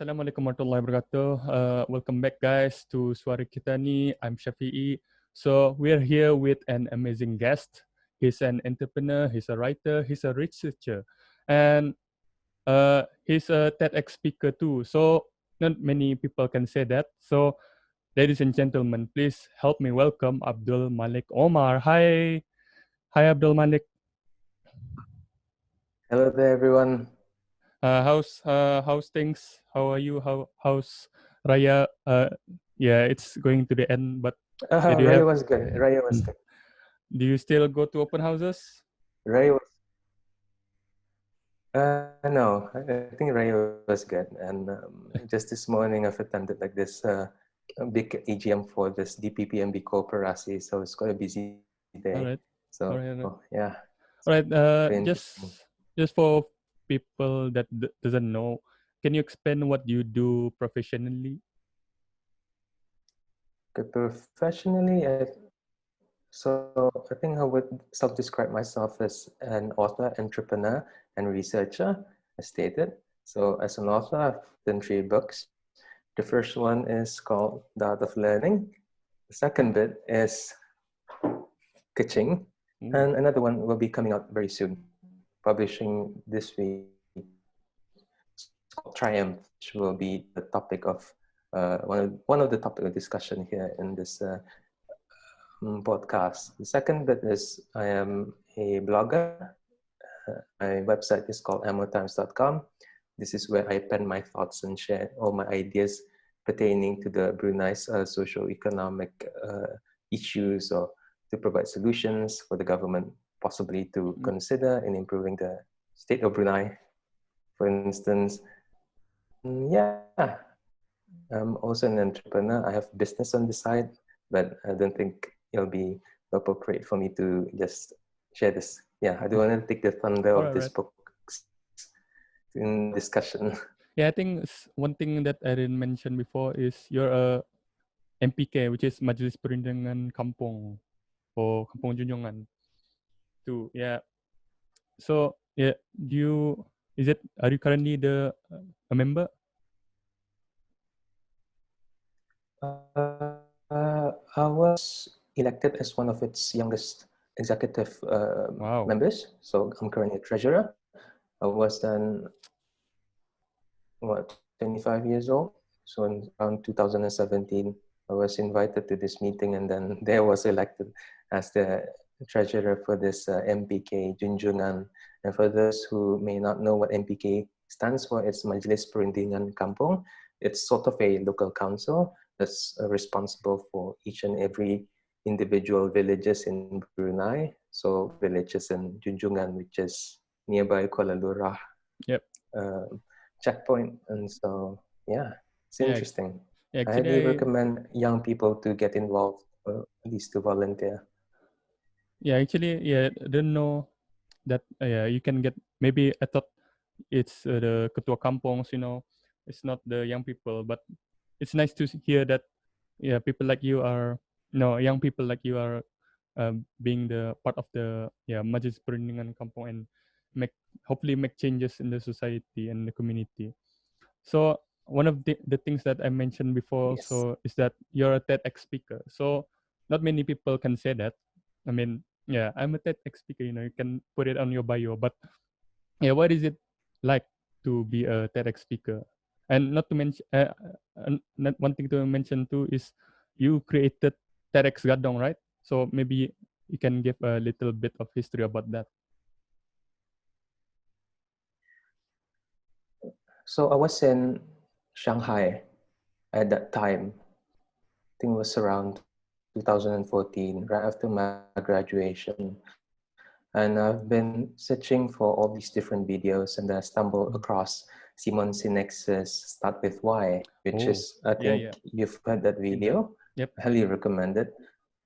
Assalamualaikum warahmatullahi wabarakatuh. Welcome back, guys, to Suara Kita Ni. I'm Shafi'i. So we're here with an amazing guest. He's an entrepreneur, he's a writer, he's a researcher, and he's a TEDx speaker too. So not many people can say that. So ladies and gentlemen, please help me welcome Abdul Malik Omar. Hi Abdul Malik. Hello there, everyone. How's things? How are you? How's Raya? Yeah, it's going to the end, but do you Raya have? was good. Raya was good. Do you still go to open houses? Raya was. No, I think Raya was good. And just this morning, I've attended like this big AGM for this DPPMB Cooperasi, so it's quite a busy day. All right. So All right. yeah. All right. Very interesting. Just for people that doesn't know, can you explain what you do professionally? Okay, professionally, so I think I would self-describe myself as an author, entrepreneur, and researcher, as stated. So as an author, I've written 3 books. The first one is called The Art of Learning. The second bit is Ka-Ching. And another one will be coming out very soon, publishing this week. It's called Triumph, which will be the topic of one of the topic of discussion here in this podcast. The second bit is I am a blogger. My website is called amotimes.com. This is where I pen my thoughts and share all my ideas pertaining to the Brunei's socio-economic issues, or to provide solutions for the government possibly to consider in improving the state of Brunei, for instance. Yeah, I'm also an entrepreneur. I have business on the side, but I don't think it'll be appropriate for me to just share this. Yeah, I don't want to take the thunder of this book in discussion. Yeah, I think one thing that I didn't mention before is you're a MPK, which is Majelis Perundangan Kampung, or Kampung Junjongan too. Yeah. So yeah, are you currently a member? I was elected as one of its youngest executive members. So I'm currently a treasurer. I was then 25 years old. So in around 2017, I was invited to this meeting, and then there was elected as the treasurer for this MPK Junjongan. And for those who may not know what MPK stands for, it's Majelis Perundingan Kampung. It's sort of a local council that's responsible for each and every individual villages in Brunei. So villages in Junjongan, which is nearby Kuala Lurah. Yep. Checkpoint. And so, yeah, it's interesting. Yeah, I highly recommend young people to get involved, or at least to volunteer. Yeah, actually, I didn't know that you can get, maybe I thought it's the Ketua Kampongs, it's not the young people, but it's nice to hear that people like you are, young people like you are being the part of the Majelis Perundingan Kampung, and hopefully make changes in the society and the community. So one of the things that I mentioned before also is that you're a TEDx speaker. So not many people can say that. I mean, I'm a TEDx speaker, you can put it on your bio, but what is it like to be a TEDx speaker? And not to mention, not one thing to mention too is you created TEDx Gadong, right? So maybe you can give a little bit of history about that. So I was in Shanghai at that time. I think it was around 2014, right after my graduation. And I've been searching for all these different videos, and I stumbled across Simon Sinek's Start With Why, which is, I think you've heard that video. Yep. I highly recommend it.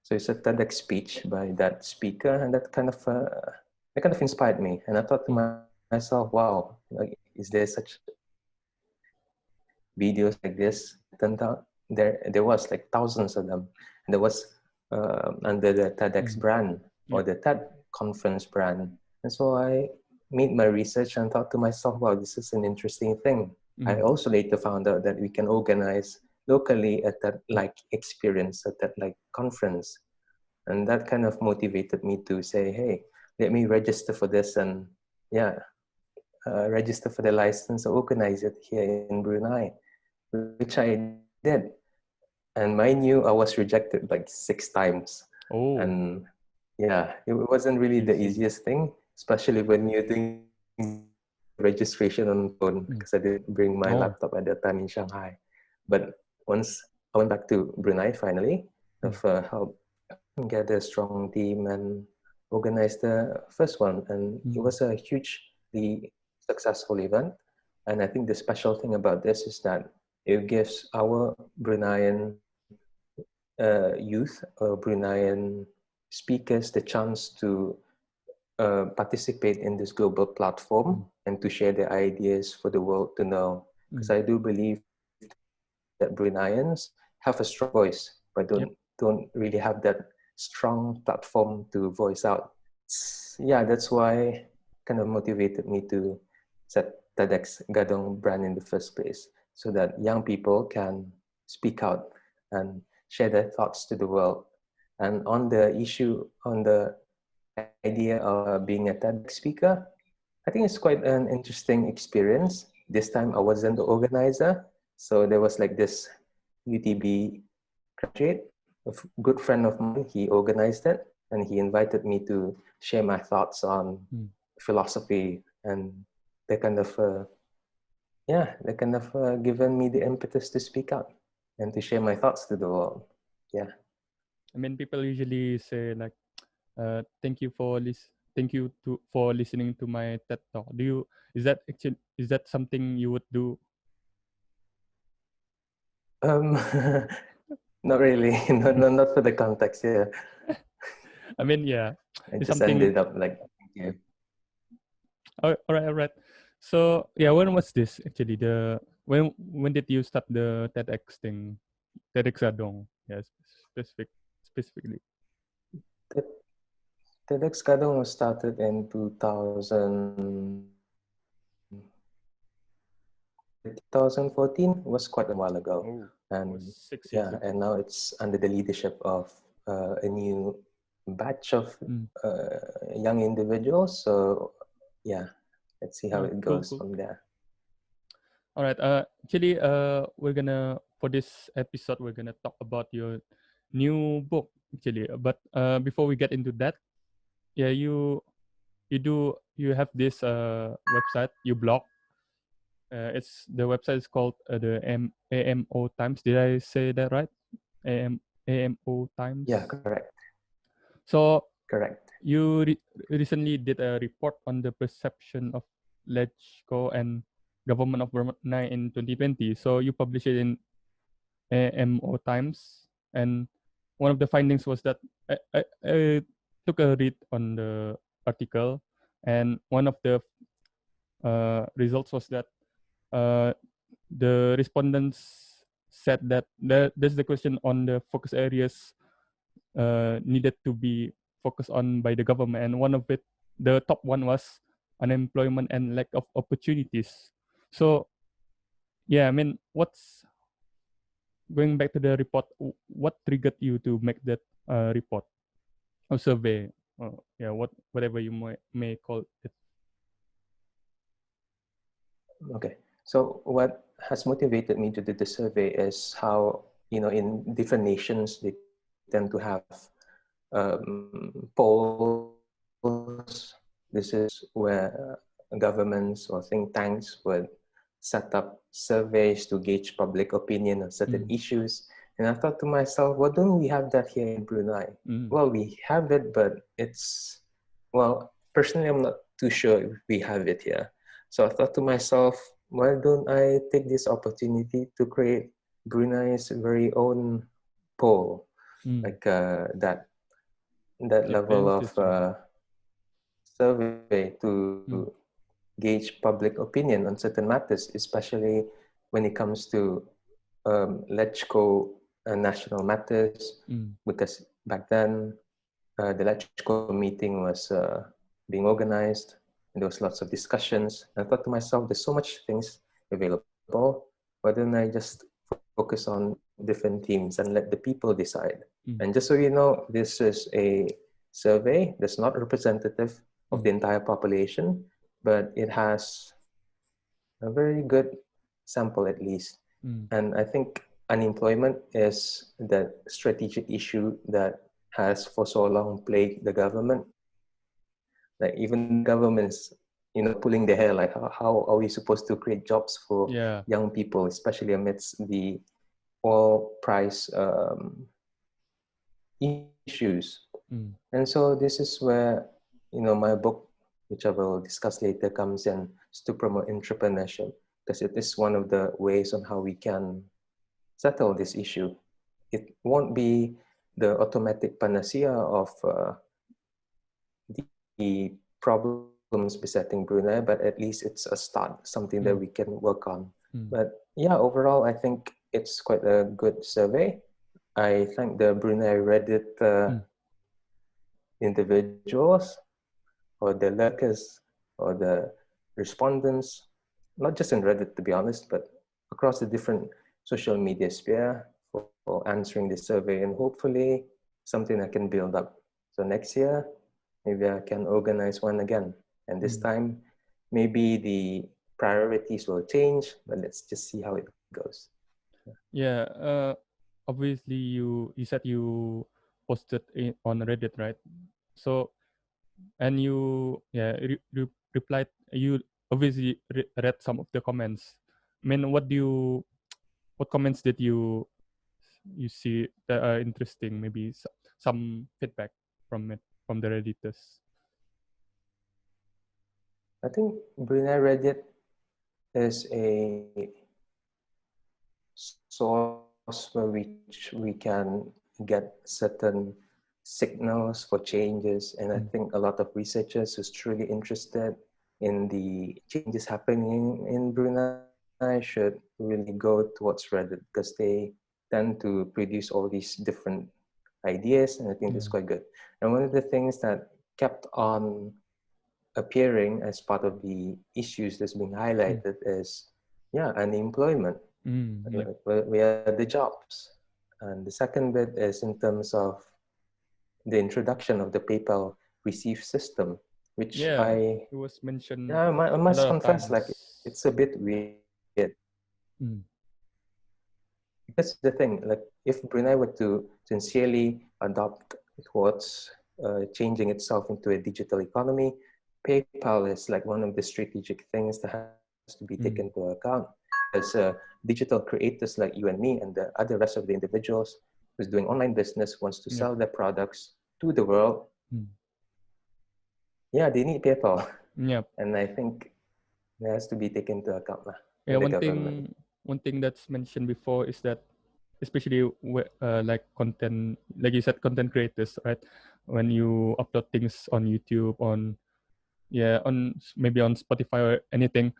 So it's a TEDx speech by that speaker, and that kind of inspired me. And I thought to myself, wow, like, is there such videos like this? It turned out there was like thousands of them. And there was under the TEDx brand, or the TED conference brand. And so I made my research and thought to myself, wow, this is an interesting thing. I also later found out that we can organize locally at that like experience, at that like conference. And that kind of motivated me to say, hey, let me register for this and yeah, register for the license, organize it here in Brunei, which I did. And mind you, I was rejected like 6 times. Oh, And yeah, it wasn't really the easiest thing, especially when you're doing registration on phone, because I didn't bring my oh, laptop at that time in Shanghai. But once I went back to Brunei finally, I've helped gather a strong team and organize the first one. And it was a hugely successful event. And I think the special thing about this is that it gives our Bruneian youth or Bruneian speakers the chance to participate in this global platform and to share their ideas for the world to know. Because I do believe that Bruneians have a strong voice, but don't really have that strong platform to voice out. Yeah, that's why kind of motivated me to set TEDx Gadong brand in the first place, so that young people can speak out and share their thoughts to the world. And on the issue, on the idea of being a TEDx speaker, I think it's quite an interesting experience. This time I wasn't the organizer, so there was like this UTB graduate, a good friend of mine. He organized it, and he invited me to share my thoughts on philosophy, and they kind of given me the impetus to speak out and to share my thoughts to the world. Yeah. I mean, people usually say like, "Thank you for for listening to my TED talk." Is that something you would do? Not really. Not for the context. Yeah. I mean, yeah, I it's just something. ended up like, yeah. Oh, all right. So yeah, when was this actually? When did you start the TEDx thing? TEDx Adong. Yes, specifically. TEDx Kadong was started in 2014, was quite a while ago. Oh, And was 6 years yeah, ago. and now it's under the leadership of a new batch of young individuals. So yeah, let's see how Oh, it cool, goes cool. from there. All right. Actually, we're gonna for this episode we're gonna talk about your new book actually. But before we get into that, yeah, you have this website, you blog. It's the website is called the AMO Times. Did I say that right? AMO Times. Yeah, correct. So Correct. you recently did a report on the perception of LegCo and government of Brunei in 2020. So you published it in AMO Times, and one of the findings was that I took a read on the article, and one of the results was that the respondents said that there's the question on the focus areas needed to be focused on by the government, and one of it, the top one was unemployment and lack of opportunities. So yeah, I mean, what's going back to the report? What triggered you to make that report or survey? Yeah, whatever you may call it. Okay. So what has motivated me to do the survey is how, in different nations, they tend to have polls. This is where governments or think tanks would set up surveys to gauge public opinion on certain issues. And I thought to myself, why don't we have that here in Brunei? Well, we have it, but personally, I'm not too sure if we have it here. So I thought to myself, why don't I take this opportunity to create Brunei's very own poll, like that level of survey to gauge public opinion on certain matters, especially when it comes to LegCo national matters, because back then the LegCo meeting was being organized, and there was lots of discussions. And I thought to myself, there's so much things available why don't I just focus on different themes and let the people decide? And just so you know, this is a survey that's not representative of the entire population, but it has a very good sample at least. And I think unemployment is the strategic issue that has for so long plagued the government. Like even governments, pulling their hair, like how are we supposed to create jobs for young people, especially amidst the oil price issues. And so this is where, my book, which I will discuss later, comes in, is to promote entrepreneurship, because it is one of the ways on how we can settle this issue. It won't be the automatic panacea of the problems besetting Brunei, but at least it's a start, something that we can work on. But yeah, overall, I think it's quite a good survey. I thank the Brunei Reddit individuals, or the lurkers, or the respondents, not just in Reddit, to be honest, but across the different social media sphere for answering this survey, and hopefully something I can build up. So next year, maybe I can organize one again. And this time, maybe the priorities will change, but let's just see how it goes. Yeah. Obviously, you said you posted on Reddit, right? So, and you replied. You obviously read some of the comments. I mean, what comments did you see that are interesting? Maybe some feedback from it, from the Redditors. I think Brunei Reddit is a source where we can get certain signals for changes, and I think a lot of researchers who's truly interested in the changes happening in Brunei should really go towards Reddit, because they tend to produce all these different ideas, and I think that's quite good. And one of the things that kept on appearing as part of the issues that's being highlighted is unemployment. Where are the jobs? And the second bit is in terms of the introduction of the PayPal receive system, which it was mentioned. I must confess, like it's a bit weird. That's the thing. Like if Brunei were to sincerely adopt towards changing itself into a digital economy, PayPal is like one of the strategic things that has to be taken into account. As digital creators like you and me and the other rest of the individuals who's doing online business wants to sell their products to the world, they need PayPal. And I think it has to be taken into account. Yeah, one thing that's mentioned before is that, especially like content, like you said, content creators, right? When you upload things on YouTube, maybe on Spotify or anything,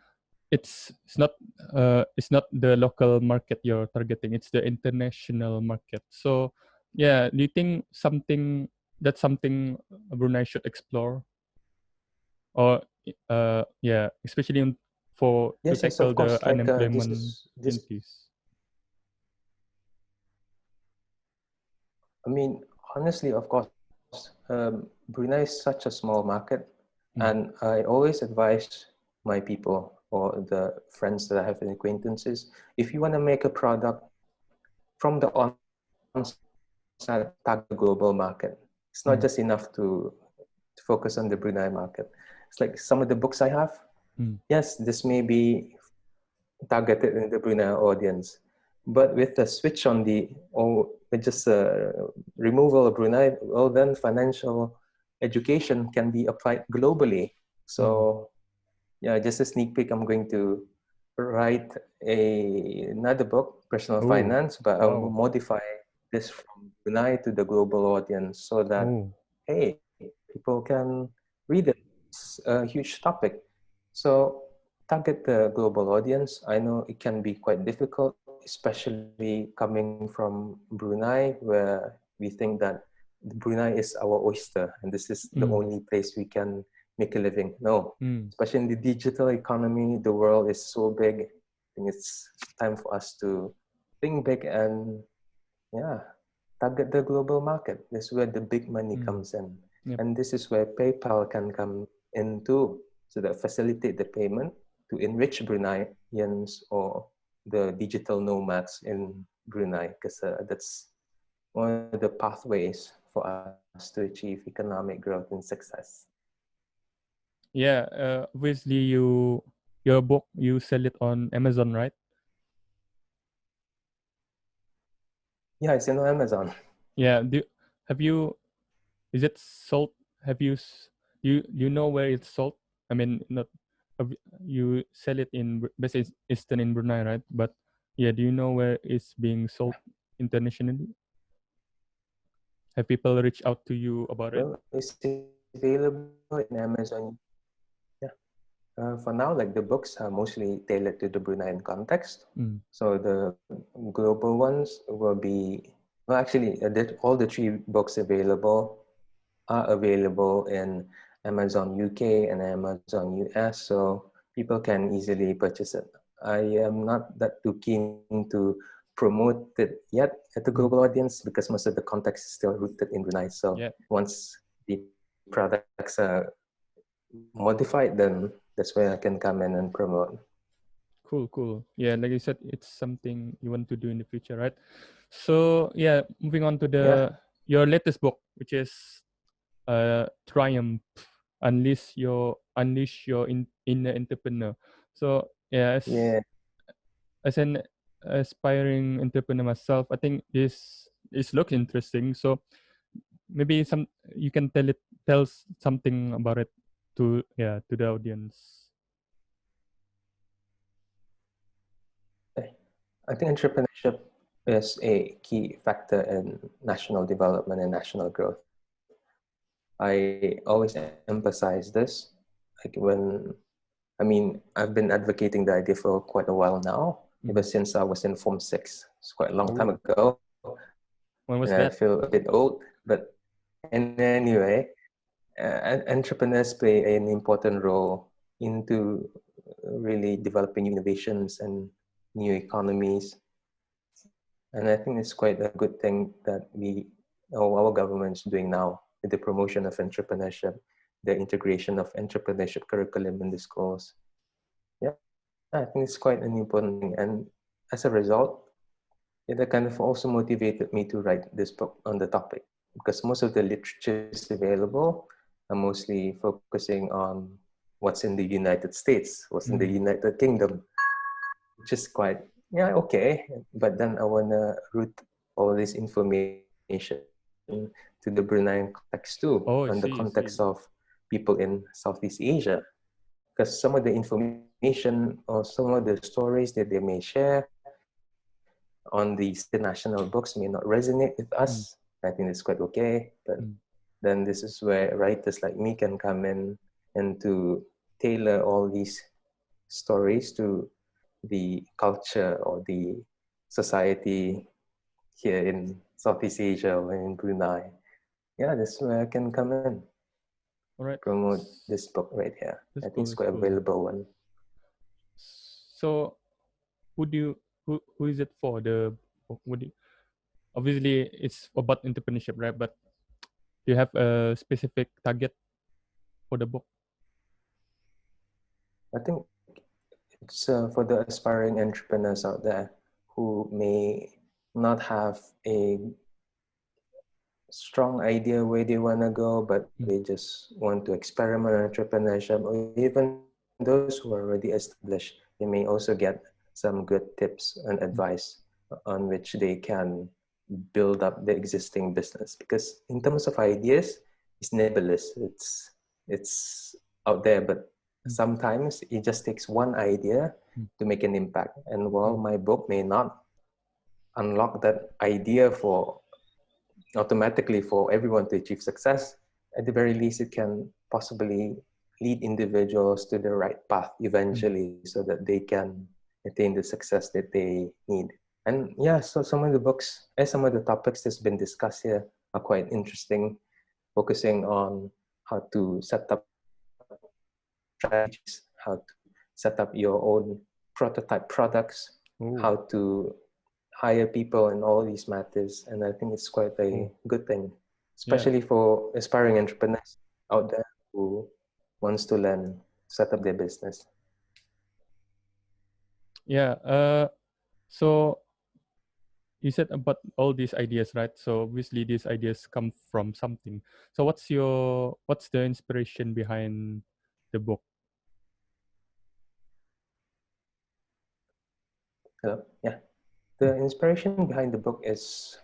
it's not the local market you're targeting, it's the international market. So do you think that's something Brunei should explore, or especially to Yes, tackle of the course. Like unemployment this. opportunities? I mean, honestly, of course, Brunei is such a small market, and I always advise my people or the friends that I have and acquaintances, if you want to make a product from the onset, target the global market. It's not just enough to focus on the Brunei market. It's like some of the books I have. Yes, this may be targeted in the Brunei audience, but with the switch on with just removal of Brunei, well then financial education can be applied globally. So just a sneak peek, I'm going to write another book, Personal Finance, but I'll modify this from Brunei to the global audience so that, hey, people can read it. It's a huge topic. So target the global audience. I know it can be quite difficult, especially coming from Brunei, where we think that Brunei is our oyster and this is the only place we can make a living. No, especially in the digital economy, the world is so big. think it's time for us to think big and target the global market. This is where the big money comes in. Yep. And this is where PayPal can come in too, so that facilitate the payment to enrich Bruneians or the digital nomads in Brunei, because that's one of the pathways for us to achieve economic growth and success. Yeah, obviously your book, you sell it on Amazon, right? Yeah, it's in Amazon. Yeah. Is it sold? You know where it's sold? I mean, not you sell it in basically Eastern in Brunei, right? But yeah, do you know where it's being sold internationally? Have people reached out to you about it? Well, it's available in Amazon. Yeah. For now, like the books are mostly tailored to the Bruneian context. So the global ones will be, well, actually, all the 3 books available are available in Amazon UK and Amazon US, so people can easily purchase it. I am not that too keen to promote it yet at the global audience because most of the context is still rooted in Brunei. So once the products are modified, then that's where I can come in and promote. Cool. Yeah, like you said, it's something you want to do in the future, right? So yeah, moving on to your latest book, which is Triumph, unleash your inner entrepreneur. So yeah, as an aspiring entrepreneur myself, I think this looks interesting. So maybe you can tell something about it to the audience. I think entrepreneurship is a key factor in national development and national growth. I always emphasize this. Like I've been advocating the idea for quite a while now, ever since I was in Form 6. It's quite a long time ago. When was and that? I feel a bit old, but anyway, entrepreneurs play an important role into really developing new innovations and new economies. And I think it's quite a good thing that our government is doing now with the promotion of entrepreneurship, the integration of entrepreneurship curriculum in the schools. Yeah, I think it's quite an important thing. And as a result, that kind of also motivated me to write this book on the topic, because most of the literature is available are mostly focusing on what's in the United States, what's in the United Kingdom, which is quite, okay. But then I want to route all this information to the Bruneian context too, on the context of people in Southeast Asia. Because some of the information or some of the stories that they may share on these international books may not resonate with us. I think it's quite okay. But then this is where writers like me can come in and to tailor all these stories to the culture or the society here in Southeast Asia or in Brunei. Yeah, that's where I can come in. All right. Promote this book right here. I think it's quite a valuable one. So who is it for? Obviously it's about entrepreneurship, right? But do you have a specific target for the book? I think it's for the aspiring entrepreneurs out there who may not have a strong idea where they want to go, but they just want to experiment in entrepreneurship, or even those who are already established. They may also get some good tips and advice on which they can build up the existing business. Because in terms of ideas, it's nebulous. It's out there, but sometimes it just takes one idea to make an impact. And while my book may not unlock that idea automatically for everyone to achieve success, at the very least it can possibly lead individuals to the right path eventually, so that they can attain the success that they need. And so some of the books and some of the topics that's been discussed here are quite interesting, focusing on how to set up strategies, how to set up your own prototype products, Oh, how to hire people and all these matters. And I think it's quite a good thing, yeah, especially for aspiring entrepreneurs out there who wants to learn, set up their business. yeah. So you said about all these ideas, right? So obviously these ideas come from something. So what's the inspiration behind the book? Yeah. The inspiration behind the book is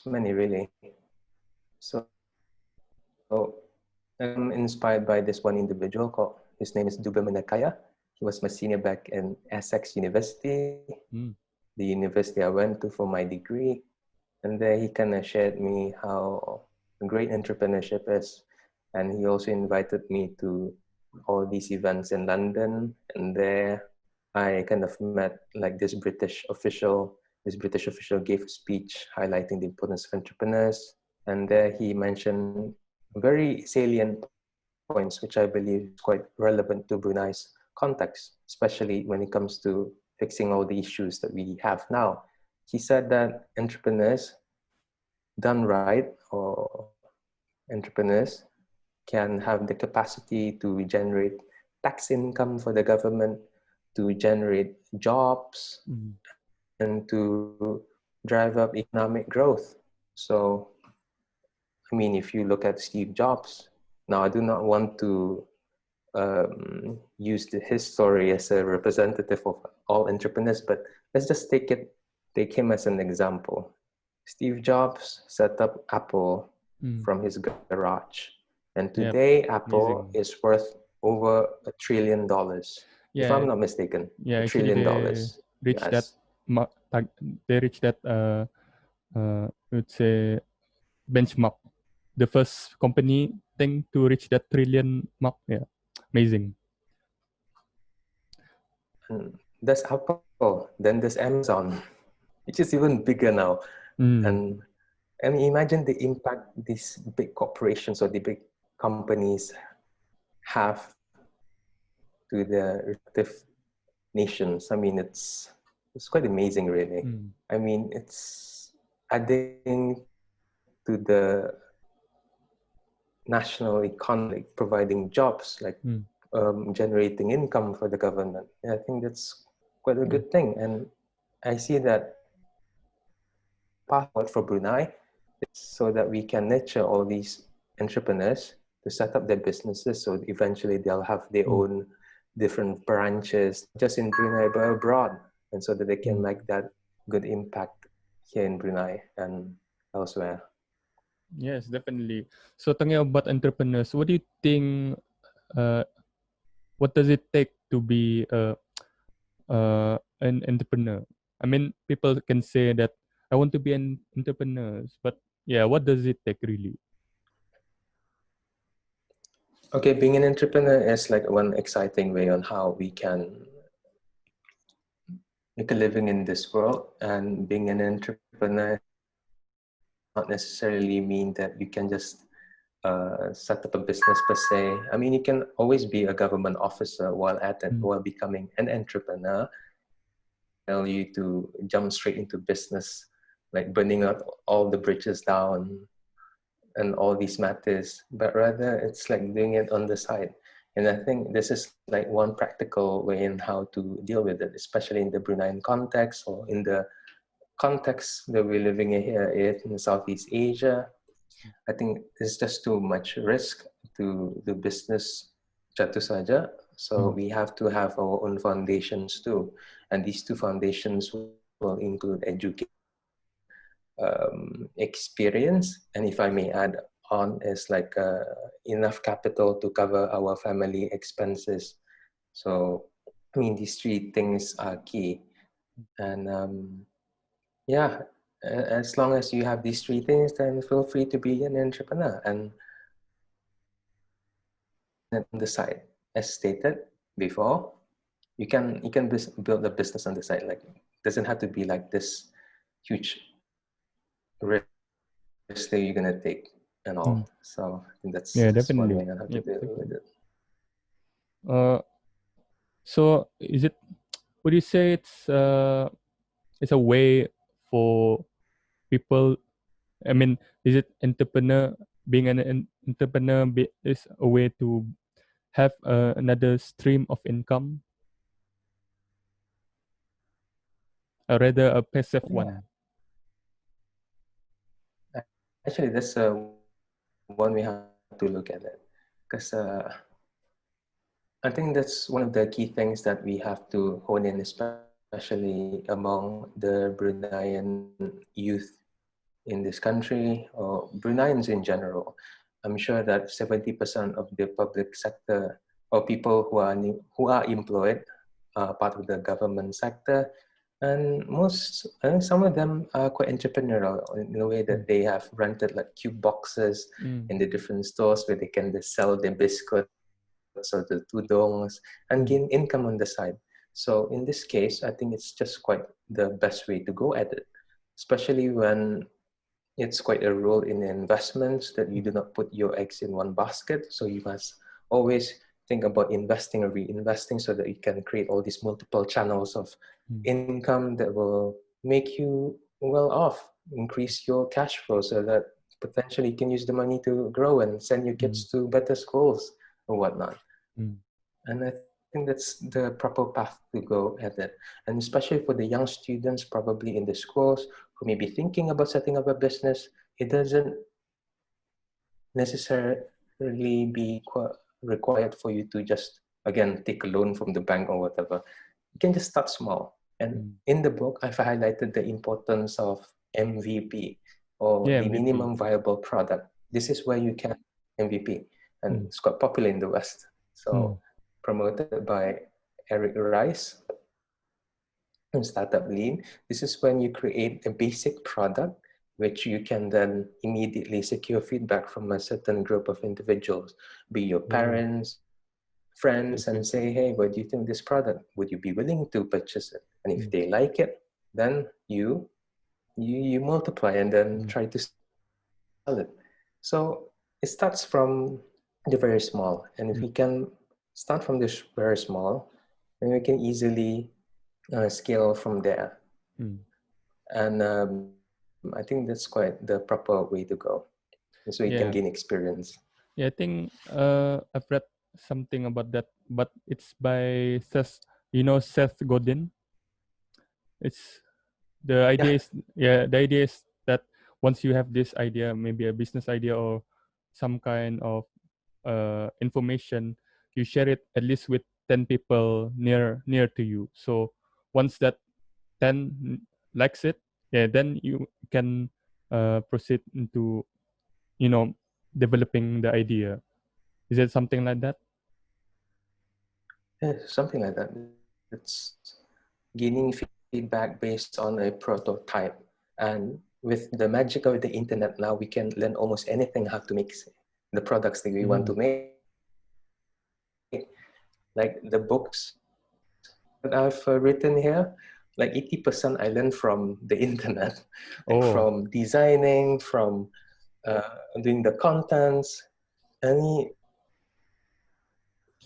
many, really. So I'm inspired by this one individual called, his name is Dube Menakaya. He was my senior back in Essex University, the university I went to for my degree. And there he kind of shared me how great entrepreneurship is. And he also invited me to all these events in London. And there I kind of met like this British official. This British official gave a speech highlighting the importance of entrepreneurs. And there he mentioned very salient points, which I believe is quite relevant to Brunei's context, especially when it comes to fixing all the issues that we have now. He said that entrepreneurs done right, or entrepreneurs can have the capacity to generate tax income for the government, to generate jobs, and to drive up economic growth. So, I mean, if you look at Steve Jobs, now I do not want to use his story as a representative of all entrepreneurs, but let's just take him as an example. Steve Jobs set up Apple from his garage, and today Apple Amazing. is worth over $1 trillion, if I'm Yeah, not mistaken. yeah. $1 Actually, trillion. they reached that. Yes. They reached that. Let's say benchmark. The first company thing to reach that trillion mark. Yeah, amazing. And that's Apple. Then there's Amazon, which is even bigger now. And I mean, imagine the impact these big corporations or the big companies have to the respective nations. I mean, it's quite amazing, really. I mean, it's adding to the national economy, providing jobs, like generating income for the government. And I think that's quite a good thing. And I see that path forward for Brunei is so that we can nurture all these entrepreneurs to set up their businesses, so eventually they'll have their own different branches, just in Brunei but abroad, and so that they can make that good impact here in Brunei and elsewhere. Yes, definitely. So talking about entrepreneurs, what do you think? What does it take to be an entrepreneur? I mean, people can say that I want to be an entrepreneur, but yeah, what does it take really? Okay, being an entrepreneur is like one exciting way on how we can make a living in this world. And being an entrepreneur not necessarily mean that you can just set up a business per se. I mean, you can always be a government officer while at it, while becoming an entrepreneur. Tell you to jump straight into business, like burning out all the bridges down and all these matters, but rather it's like doing it on the side. And I think this is like one practical way in how to deal with it, especially in the Bruneian context, or in the context that we're living in here in Southeast Asia. I think it's just too much risk to do business jatuh saja. So we have to have our own foundations too. And these two foundations will include education, experience, and if I may add on, is like enough capital to cover our family expenses. So, I mean, these three things are key. And yeah, as long as you have these three things, then feel free to be an entrepreneur. And on the side, as stated before, you can build a business on the side. Like, it doesn't have to be like this huge risk that you're gonna take and all. So I think Yeah, that's one definitely. way on how to Yep, deal with definitely. it. So is it? Would you say it's a way for people? I mean, is it entrepreneur being an entrepreneur is a way to have another stream of income, or rather a passive Yeah, one? actually, that's one we have to look at it, because I think that's one of the key things that we have to hone in, especially among the Bruneian youth in this country, or Bruneians in general. I'm sure that 70% of the public sector, or people who are employed, are part of the government sector, and I think some of them are quite entrepreneurial in the way Mm. that they have rented like cube boxes Mm. in the different stores where they can just sell their biscuits or the tudongs and Mm. gain income on the side. So in this case, I think it's just quite the best way to go at it, especially when it's quite a role in investments that you do not put your eggs in one basket. So you must always think about investing or reinvesting so that you can create all these multiple channels of Mm. income that will make you well off, increase your cash flow so that potentially you can use the money to grow and send your Mm. kids to better schools or whatnot. Mm. And I think that's the proper path to go at it. And especially for the young students, probably in the schools who may be thinking about setting up a business, it doesn't necessarily be required for you to just, again, take a loan from the bank or whatever. You can just start small. And Mm. in the book, I've highlighted the importance of MVP, or Yeah, the MVP. minimum viable product. This is where you can MVP, and Mm. it's quite popular in the West. Mm. So promoted by Eric Rice and Startup Lean. This is when you create a basic product which you can then immediately secure feedback from a certain group of individuals, be your Oh, parents, friends, okay, and okay. say, hey, what do you think of this product? Would you be willing to purchase it? And if Mm. they like it, then you multiply and then Mm. try to sell it. So it starts from the very small. And if Mm. we can start from this very small, then we can easily scale from there. Mm. And I think that's quite the proper way to go. So you can Yeah, gain experience. yeah. I think I've read something about that, but it's by Seth. You know Seth Godin. It's the Yeah, idea is yeah. The idea is that once you have this idea, maybe a business idea or some kind of information, you share it at least with 10 people near to you. So once that 10 likes it, yeah, then you can proceed into you know developing the idea. Is it something like that? yeah, something like that. It's gaining feedback based on a prototype. And with the magic of the internet now, we can learn almost anything how to make the products that we want to Mm. make. Like the books that I've written here, like 80% I learned from the internet, like Oh. from designing, from doing the contents. Any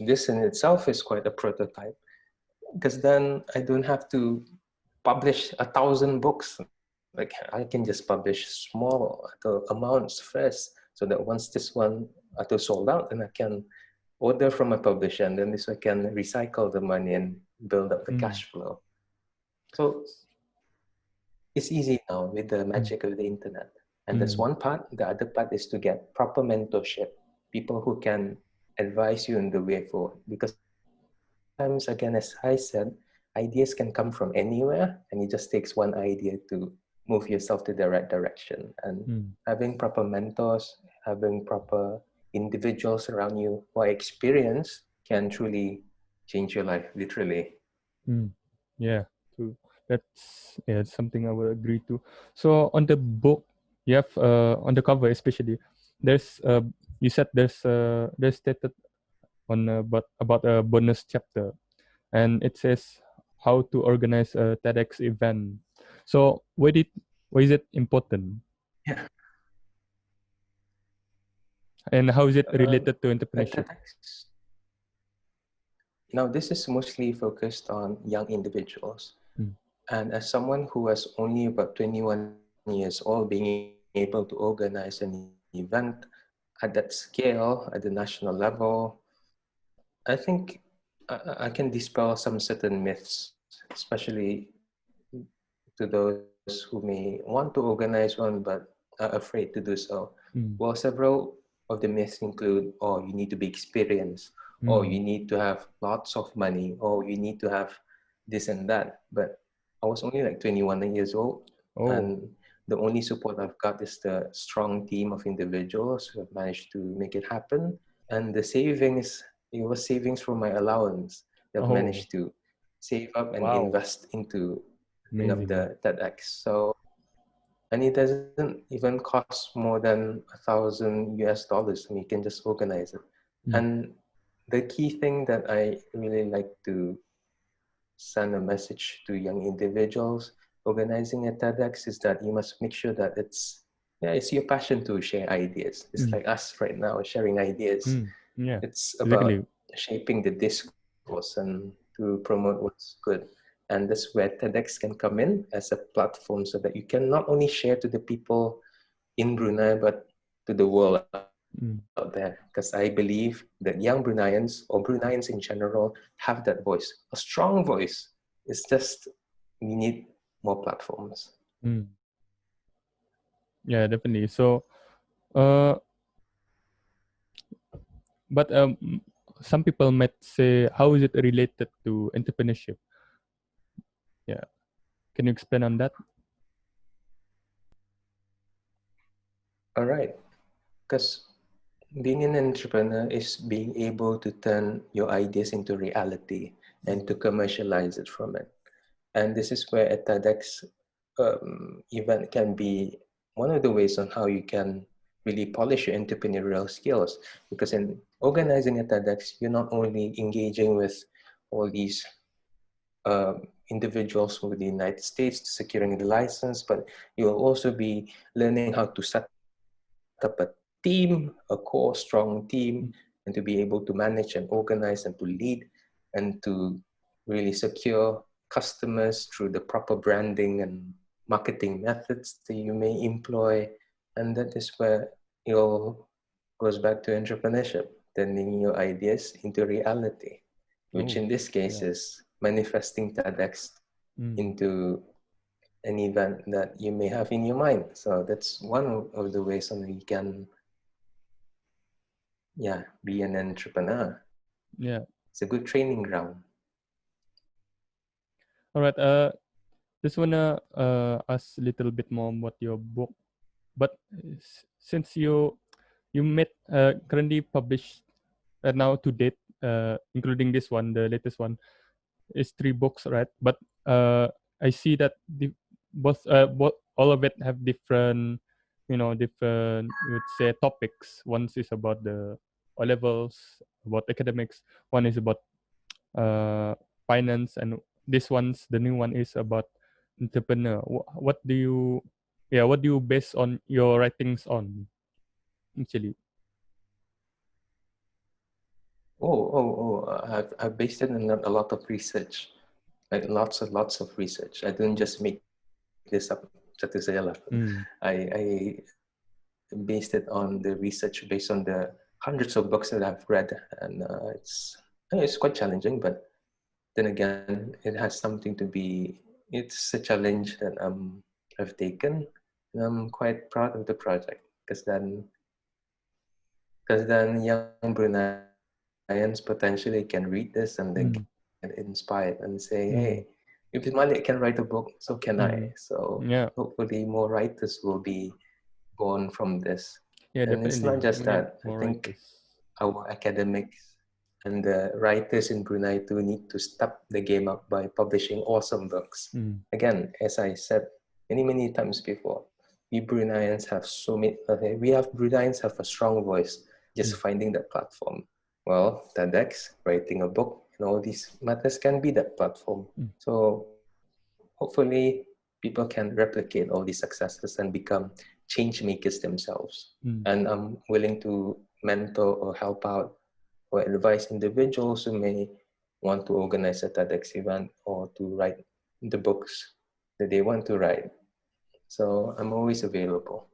This in itself is quite a prototype, because then I don't have to publish 1,000 books. Like I can just publish small amounts first, so that once this one sold out, then I can order from a publisher, and then this I can recycle the money and build up the Mm. cash flow. So it's easy now with the Mm. magic of the internet. And that's Mm. one part. The other part is to get proper mentorship, people who can advise you in the way forward. Because sometimes, again, as I said, ideas can come from anywhere, and it just takes one idea to move yourself to the right direction. And Mm. having proper mentors, having proper individuals around you who are experienced can truly change your life, literally. Mm. Yeah, true. That's yeah, it's something I would agree to. So on the book, you have on the cover especially, there's you said there's stated on about a bonus chapter, and it says how to organize a TEDx event. So why is it important, Yeah. and how is it Um, related to at entrepreneurship? TEDx, Now, this is mostly focused on young individuals. Mm. And as someone who was only about 21 years old, being able to organize an event at that scale, at the national level, I think I can dispel some certain myths, especially to those who may want to organize one but are afraid to do so. Mm. Well, several of the myths include, oh, you need to be experienced, or you Mm. need to have lots of money, or you need to have this and that. But I was only like 21 years old, Oh, and the only support I've got is the strong team of individuals who have managed to make it happen. And the savings, it was savings from my allowance that I've oh, managed to save up and wow, invest into setting up amazing. the TEDx. So, and it doesn't even cost more than $1,000 US. And you can just organize it. Mm. And the key thing that I really like to send a message to young individuals organizing a TEDx is that you must make sure that it's your passion to share ideas. It's Mm. like us right now sharing ideas. Mm. Yeah, It's exactly. about shaping the discourse and to promote what's good. And that's where TEDx can come in as a platform so that you can not only share to the people in Brunei, but to the world out there. Mm. Because I believe that young Bruneians or Bruneians in general have that voice, a strong voice. It's just we need more platforms. Mm. Yeah, definitely. So, uh, but some people might say, how is it related to entrepreneurship? Yeah, can you explain on that? All right. Because being an entrepreneur is being able to turn your ideas into reality and to commercialize it from it. And this is where a TEDx event can be one of the ways on how you can really polish your entrepreneurial skills. Because in organizing a TEDx, you're not only engaging with all these individuals from the United States securing the license, but you'll also be learning how to set up a team, a core, strong team, and to be able to manage and organize and to lead and to really secure customers through the proper branding and marketing methods that you may employ. And that is where it all goes back to entrepreneurship, turning your ideas into reality, which Oh, in this case yeah. is manifesting TEDx Mm. into an event that you may have in your mind. So that's one of the ways on you can, be an entrepreneur. Yeah. It's a good training ground. All right. Just wanna ask a little bit more about your book. But since you met currently published now to date, including this one, the latest one, is 3 books, right? But I see that both all of it have different, different, you would say, topics. One is about the O levels, about academics. One is about uh, finance, and the new one is about entrepreneur. What do you, yeah, what do you base on your writings on, actually? I've based it on a lot of research, like lots of research. I didn't just make this up. Mm. I based it on the research based on the hundreds of books that I've read, and it's quite challenging. But then again, it has something to be. It's a challenge that I've taken, and I'm quite proud of the project because then young Bruneians potentially can read this and they get inspired Mm. and say, hey, if Mm. Malik can write a book, so can I. Mm. So Yeah. hopefully more writers will be born from this. Yeah, And it's not definitely. just We that. need I more think writers. our academics and the writers in Brunei too need to step the game up by publishing awesome books. Mm. Again, as I said many times before, we Bruneians have so many. Okay, we have Bruneians have a strong voice. Just Mm. finding that platform. Well, TEDx, writing a book, and all these matters can be that platform. Mm. So hopefully people can replicate all these successes and become change makers themselves. Mm. And I'm willing to mentor or help out or advise individuals who may want to organize a TEDx event or to write the books that they want to write. So I'm always available.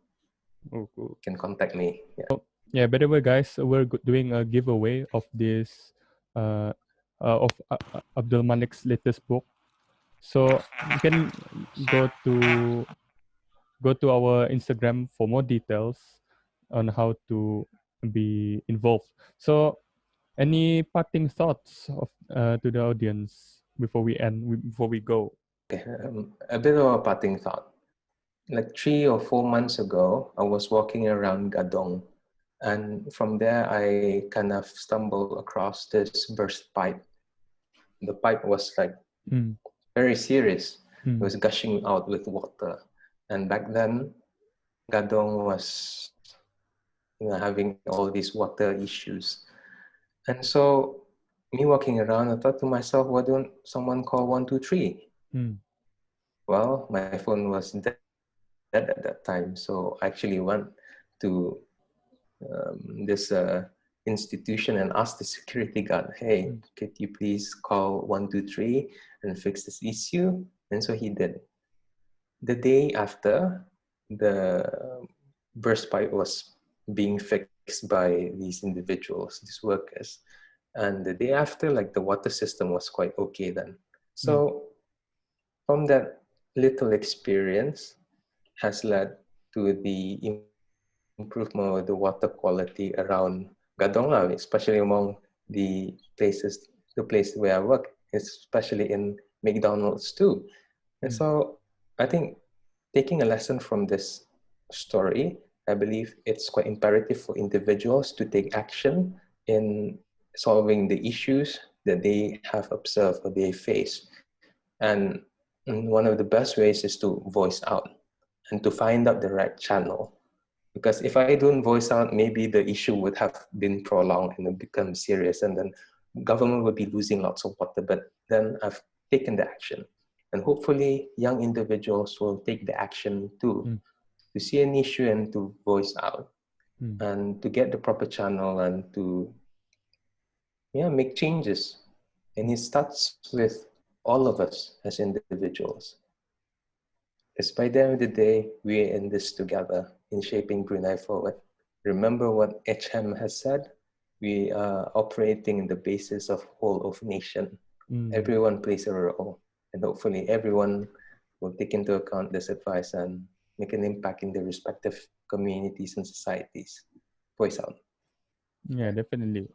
Oh, cool. You can contact me. Yeah. Yeah, by the way, guys, we're doing a giveaway of this of Abdul Malik's latest book. So you can go to our Instagram for more details on how to be involved. So, any parting thoughts of to the audience before we end, before we go? A bit of a parting thought. Like 3 or 4 months ago, I was walking around Gadong, and from there I kind of stumbled across this burst pipe. The pipe was like very serious. It was gushing out with water, and back then, Gadong was having all these water issues, and so me walking around, I thought to myself, why don't someone call 123? Well, my phone was dead at that time, so I actually went to this institution and asked the security guard, hey, could you please call 123 and fix this issue? And so he did. The day after, the burst pipe was being fixed by these individuals, these workers. And the day after, like the water system was quite okay then. So from that little experience has led to the improvement of the water quality around Gadong, especially among the place where I work, especially in McDonald's too. And so I think taking a lesson from this story, I believe it's quite imperative for individuals to take action in solving the issues that they have observed or they face. And one of the best ways is to voice out and to find out the right channel. Because if I don't voice out, maybe the issue would have been prolonged and become serious, and then government would be losing lots of water. But then I've taken the action. And hopefully young individuals will take the action too, to see an issue and to voice out and to get the proper channel and to make changes. And it starts with all of us as individuals. Because by the end of the day, we're in this together in shaping Brunei forward. Remember what HM has said? We are operating in the basis of whole of nation. Everyone plays a role, and hopefully everyone will take into account this advice and make an impact in their respective communities and societies. Voice out. Yeah, definitely.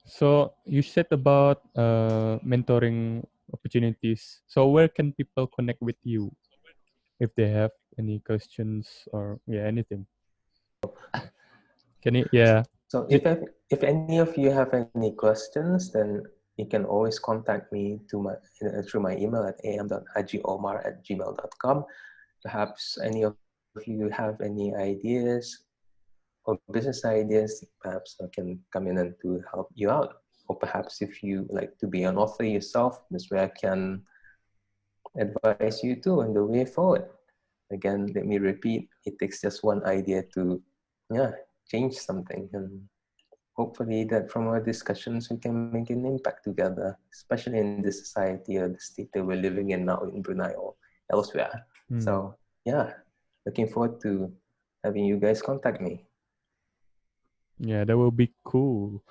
So you said about mentoring opportunities. So where can people connect with you if they have any questions or anything? Can you So if any of you have any questions, then you can always contact me through my email at am.hajiomar@gmail.com. Perhaps any of you have any ideas or business ideas, perhaps I can come in and to help you out. Or perhaps if you like to be an author yourself, this way I can advise you too on the way forward. Again, let me repeat, it takes just one idea to change something. And hopefully that from our discussions, we can make an impact together, especially in the society or the state that we're living in now in Brunei or elsewhere. So looking forward to having you guys contact me. Yeah, that will be cool.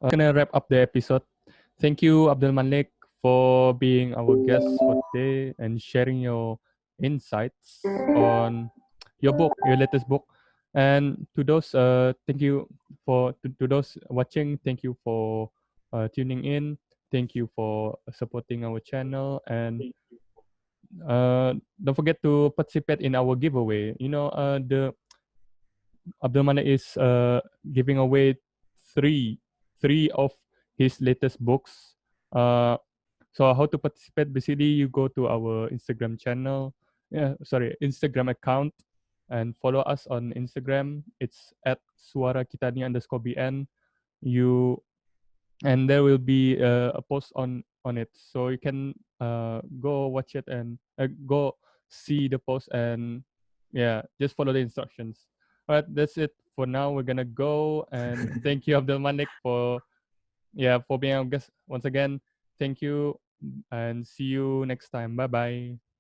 Gonna wrap up the episode. Thank you, Abdul Malik, for being our guest for today and sharing your insights on your latest book. And to those, thank you to those watching. Thank you for tuning in. Thank you for supporting our channel, and don't forget to participate in our giveaway. The Abdul Malik is giving away three of his latest books. So how to participate? Basically, you go to our Instagram channel, Instagram account, and follow us on Instagram. It's at suarakitani_bn. And there will be a post on it, so you can go watch it and go see the post and just follow the instructions. All right, that's it for now. We're gonna go, and thank you, Abdul Malik, for yeah, for being our guest once again. Thank you, and see you next time. Bye bye.